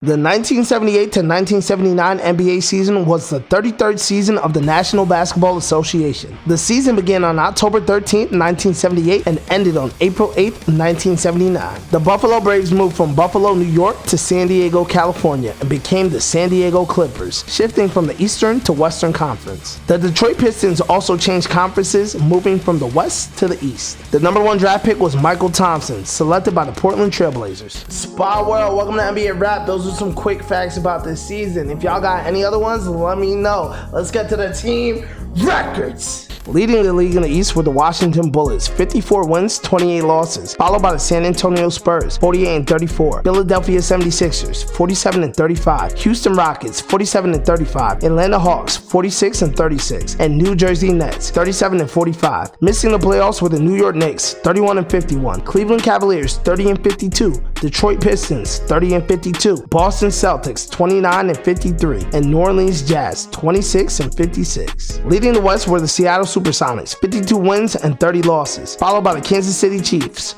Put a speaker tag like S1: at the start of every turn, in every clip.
S1: The 1978 to 1979 NBA season was the 33rd season of the National Basketball Association. The season began on October 13, 1978 and ended on April 8, 1979. The Buffalo Braves moved from Buffalo, New York to San Diego, California and became the San Diego Clippers, shifting from the Eastern to Western Conference. The Detroit Pistons also changed conferences, moving from the West to the East. The number 1 draft pick was Michael Thompson, selected by the Portland Trail Blazers. Spa World, welcome to NBA Rap. Those are some quick facts about this season. If y'all got any other ones, let me know. Let's get to the team records. Leading the league in the East were the Washington Bullets, 54 wins, 28 losses, followed by the San Antonio Spurs, 48-34, Philadelphia 76ers, 47-35, Houston Rockets, 47-35, Atlanta Hawks, 46-36, and New Jersey Nets, 37-45. Missing the playoffs were the New York Knicks, 31-51, Cleveland Cavaliers, 30-52, Detroit Pistons, 30-52, Boston Celtics, 29-53, and New Orleans Jazz, 26-56. Leading the West were the Seattle SuperSonics, 52 wins and 30 losses, followed by the Kansas City Chiefs,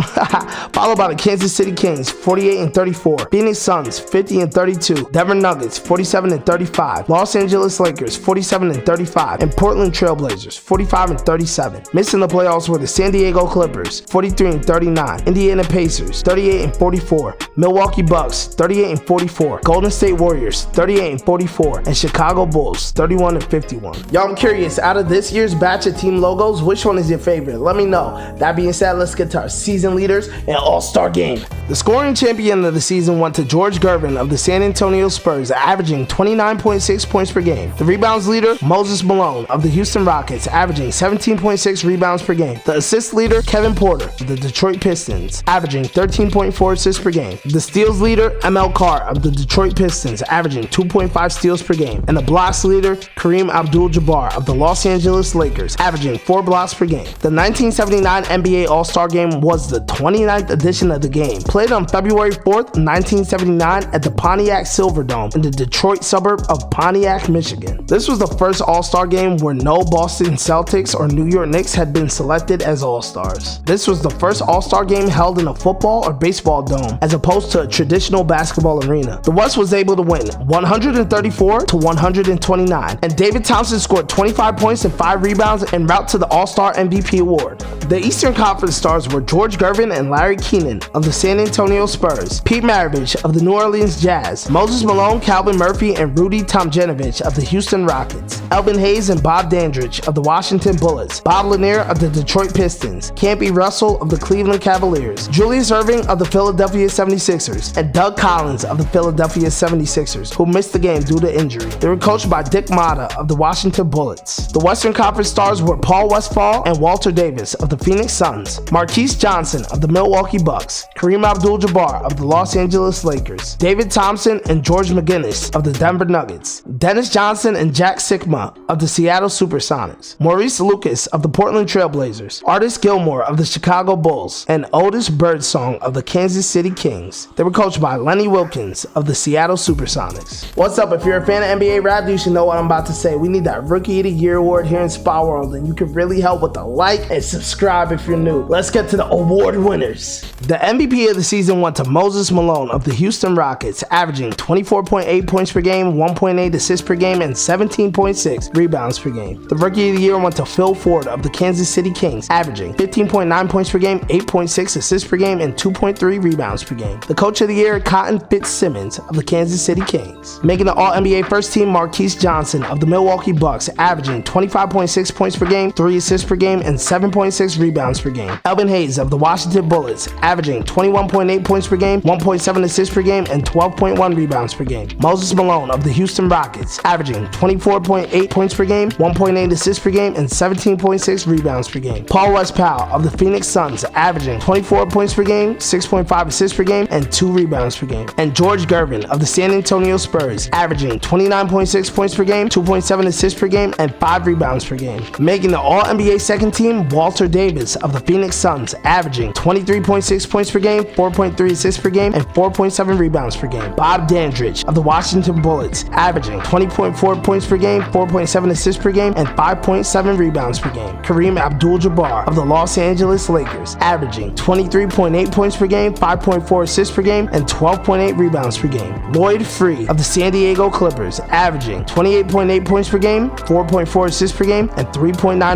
S1: followed by the Kansas City Kings, 48-34, Phoenix Suns, 50-32, Denver Nuggets, 47-35, Los Angeles Lakers, 47-35, and Portland Trail Blazers, 45-37. Missing the playoffs were the San Diego Clippers, 43-39, Indiana Pacers, 38-44, Milwaukee Bucks, 38-44, Golden State Warriors, 38-44, and Chicago Bulls, 31-51. Y'all, I'm curious, out of this year's batch of team logos, which one is your favorite? Let me know. That being said, let's get to our season leaders and all-star game. The scoring champion of the season went to George Gervin of the San Antonio Spurs, averaging 29.6 points per game. The rebounds leader, Moses Malone of the Houston Rockets, averaging 17.6 rebounds per game. The assist leader, Kevin Porter of the Detroit Pistons, averaging 13.4 assists per game. The steals leader, ML Carr of the Detroit Pistons, averaging 2.5 steals per game. And the blocks leader, Kareem Abdul-Jabbar of the Los Angeles Lakers, averaging 4 blocks per game. The 1979 NBA All-Star Game was the 29th edition of the game, played on February 4th, 1979 at the Pontiac Silverdome in the Detroit suburb of Pontiac, Michigan. This was the first All-Star Game where no Boston Celtics or New York Knicks had been selected as All-Stars. This was the first All-Star Game held in a football or baseball dome as opposed to a traditional basketball arena. The West was able to win 134-129, and David Thompson scored 25 points and 5 rebounds en route to the All-Star MVP award. The Eastern Conference stars were George Gervin and Larry Keenan of the San Antonio Spurs, Pete Maravich of the New Orleans Jazz, Moses Malone, Calvin Murphy, and Rudy Tomjanovich of the Houston Rockets, Elvin Hayes and Bob Dandridge of the Washington Bullets, Bob Lanier of the Detroit Pistons, Campy Russell of the Cleveland Cavaliers, Julius Erving of the Philadelphia 76ers, and Doug Collins of the Philadelphia 76ers, who missed the game due to injury. They were coached by Dick Motta of the Washington Bullets. The Western Conference stars were Paul Westphal and Walter Davis of the Phoenix Suns, Marquise Johnson of the Milwaukee Bucks, Kareem Abdul-Jabbar of the Los Angeles Lakers, David Thompson and George McGinnis of the Denver Nuggets, Dennis Johnson and Jack Sikma of the Seattle SuperSonics, Maurice Lucas of the Portland Trail Blazers, Artis Gilmore of the Chicago Bulls, and Otis Birdsong of the Kansas City Kings. They were coached by Lenny Wilkins of the Seattle SuperSonics. What's up? If you're a fan of NBA rap, you should know what I'm about to say. We need that Rookie of the Year award here in Spa World, and you can really help with a like and subscribe if you're new. Let's get to the award winners. The MVP of the season went to Moses Malone of the Houston Rockets, averaging 24.8 points per game, 1.8 assists per game, and 17.6 rebounds per game. The Rookie of the Year went to Phil Ford of the Kansas City Kings, averaging 15.9 points per game, 8.6 assists per game, and 2.3 rebounds per game. The Coach of the Year, Cotton Fitzsimmons of the Kansas City Kings. Making the All-NBA First Team, Marquise Johnson of the Milwaukee Bucks, averaging 25.6 points per game, 3 assists per game, and 7.6 rebounds per game. Elvin Hayes of the Washington Bullets, averaging 21.8 points per game, 1.7 assists per game, and 12.1 rebounds per game. Moses Malone of the Houston Rockets, averaging 24.8 points per game, 1.8 assists per game, and 17.6 rebounds per game. Paul Westphal of the Phoenix Suns, averaging 24 points per game, 6.5 assists per game, and 2 rebounds per game. And George Gervin of the San Antonio Spurs, averaging 29.6 points per game, 2.7 assists per game, and 5 rebounds per game. Making the All-NBA second team, Walter Davis of the Phoenix Suns, averaging 23.6 points per game, 4.3 assists per game, and 4.7 rebounds per game. Bob Dandridge of the Washington Bullets, averaging 20.4 points per game, 4.7 assists per game, and 5.7 rebounds per game. Kareem Abdul-Jabbar of the Los Angeles Lakers, averaging 23.8 points per game, 5.4 assists per game, and 12.8 rebounds per game. Lloyd Free of the San Diego Clippers, averaging 28.8 points per game, 4.4 assists per game, and 3.9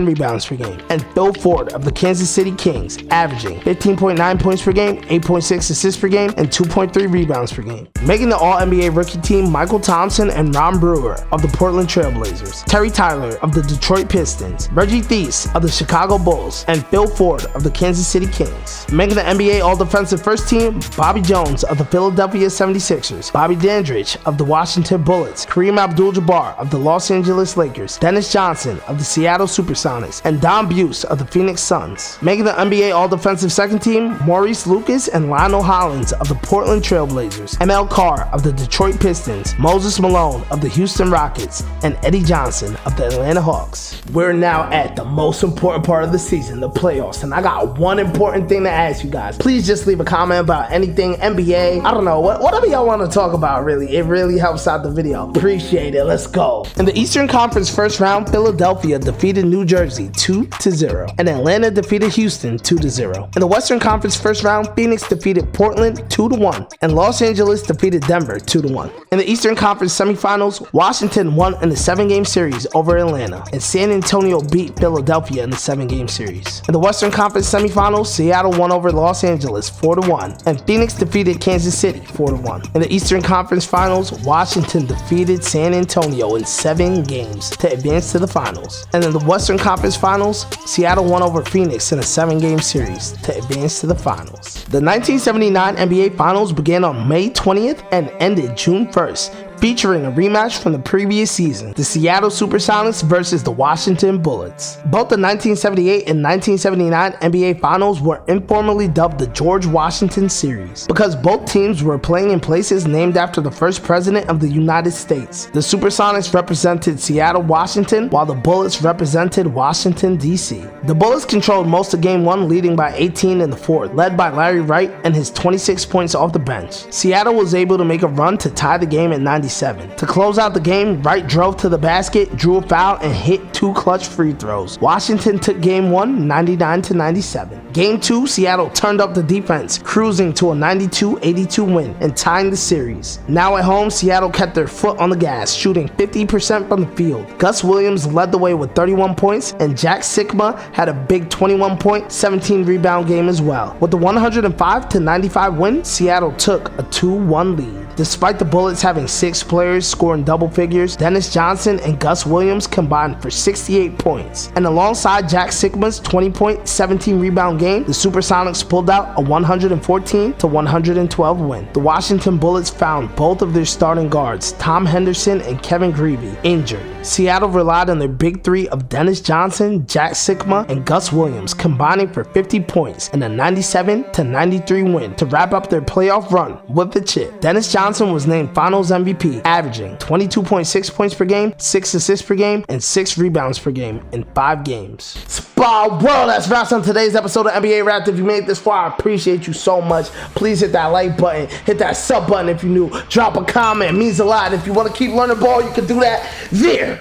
S1: rebounds per game. And Phil Ford of the Kansas City Kings, averaging 15.9 points per game, 8.6 assists per game, and 2.3 rebounds per game. Making the All-NBA rookie team, Michael Thompson and Ron Brewer of the Portland Trailblazers, Terry Tyler of the Detroit Pistons, Reggie Theis of the Chicago Bulls, and Phil Ford of the Kansas City Kings. Making the NBA All-Defensive First Team, Bobby Jones of the Philadelphia 76ers, Bobby Dandridge of the Washington Bullets, Kareem Abdul-Jabbar of the Los Angeles Lakers, Dennis Johnson of the Seattle SuperSonics, and Don Buse of the Phoenix Suns. Making the NBA All-Defensive Second Team, Maurice Lucas and Lionel Hollins of the Portland Trailblazers, ML Carr of the Detroit Pistons, Moses Malone of the Houston Rockets, and Eddie Johnson of the Atlanta Hawks. We're now at the most important part of the season, the playoffs, and I got one important thing to ask you guys. Please just leave a comment about anything NBA, I don't know, whatever y'all want to talk about, really. It really helps out the video. Appreciate it. Let's go. In the Eastern Conference first round, Philadelphia defeated New Jersey 2-0, and Atlanta defeated Houston 2-0. In the Western Conference first round, Phoenix defeated Portland 2-1, and Los Angeles defeated Denver 2-1. In the Eastern Conference semifinals, Washington won in a 7-game series over Atlanta, and San Antonio beat Philadelphia in the 7-game series. In the Western Conference semifinals, Seattle won over Los Angeles 4-1, and Phoenix defeated Kansas City 4-1. In the Eastern Conference finals, Washington defeated San Antonio in 7 games to advance to the finals. And in the Western Conference finals, Seattle won over Phoenix in a 7-game series to advance to the finals. The 1979 NBA Finals began on May 20th and ended June 1st, featuring a rematch from the previous season, the Seattle SuperSonics versus the Washington Bullets. Both the 1978 and 1979 NBA Finals were informally dubbed the George Washington Series because both teams were playing in places named after the first president of the United States. The SuperSonics represented Seattle, Washington, while the Bullets represented Washington, D.C. The Bullets controlled most of Game 1, leading by 18 in the fourth, led by Larry Wright and his 26 points off the bench. Seattle was able to make a run to tie the game at 97. To close out the game, Wright drove to the basket, drew a foul, and hit 2 clutch free throws. Washington took Game 1 99-97. Game 2, Seattle turned up the defense, cruising to a 92-82 win and tying the series. Now at home, Seattle kept their foot on the gas, shooting 50% from the field. Gus Williams led the way with 31 points, and Jack Sikma had a big 21-point, 17-rebound game as well. With the 105-95 win, Seattle took a 2-1 lead. Despite the Bullets having 6 players scoring double figures, Dennis Johnson and Gus Williams combined for 68 points. And alongside Jack Sikma's 20-point, 17-rebound game, the SuperSonics pulled out a 114-112 win. The Washington Bullets found both of their starting guards, Tom Henderson and Kevin Greavy, injured. Seattle relied on their big three of Dennis Johnson, Jack Sikma, and Gus Williams, combining for 50 points in a 97-93 win to wrap up their playoff run with the chip. Dennis Johnson was named Finals MVP, averaging 22.6 points per game, 6 assists per game, and 6 rebounds per game in 5 games. Spa World, that's wraps on today's episode of NBA Wrapped. If you made it this far, I appreciate you so much. Please hit that like button, hit that sub button if you're new, drop a comment, it means a lot. If you want to keep learning ball, you can do that there.